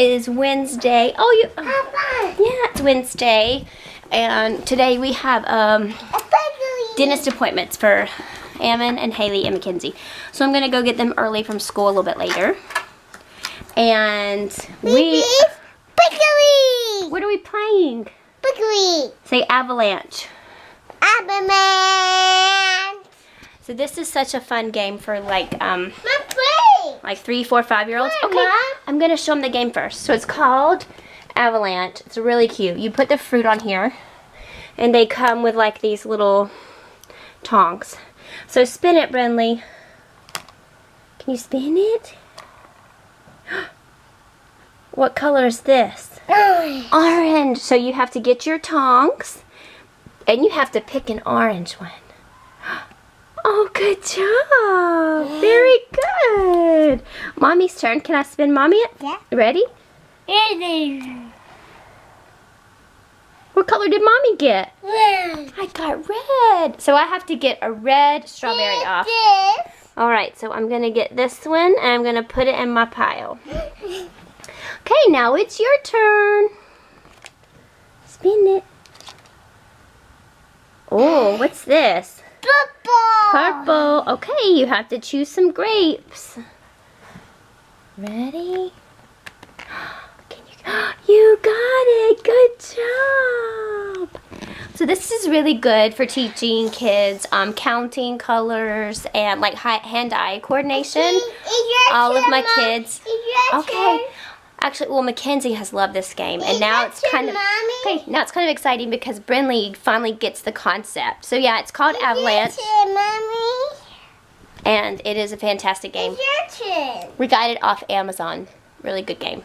It is Wednesday. Yeah, it's Wednesday. And today we have dentist appointments for Ammon and Haley and Mackenzie. So I'm going to go get them early from school a little bit later. And what are we playing? Say AVALANCHE. AVALANCHE. So this is such a fun game for like 3, 4, 5-year-olds. Okay, Mom. I'm gonna show them the game first. So it's called AVALANCHE. It's really cute. You put the fruit on here, and they come with like these little tongs. So spin it, Brenly. Can you spin it? What color is this? Orange. So you have to get your tongs, and you have to pick an orange one. Oh, good job. Very good. Mommy's turn. Can I spin Mommy it? Yeah. Ready? What color did Mommy get? I got red. So I have to get a red strawberry off. Alright, so I'm going to get this one, and I'm going to put it in my pile. Okay, now it's your turn. Spin it. Oh, what's this? Purple. Okay, you have to choose some grapes. Ready? You got it. Good job. So this is really good for teaching kids counting colors and like hand-eye coordination. All of my kids. Okay. Actually, well, Mackenzie has loved this game, and now it's kind of now it's kind of exciting because Brenly finally gets the concept. So yeah, it's called AVALANCHE, and it is a fantastic game. We got it off Amazon. Really good game.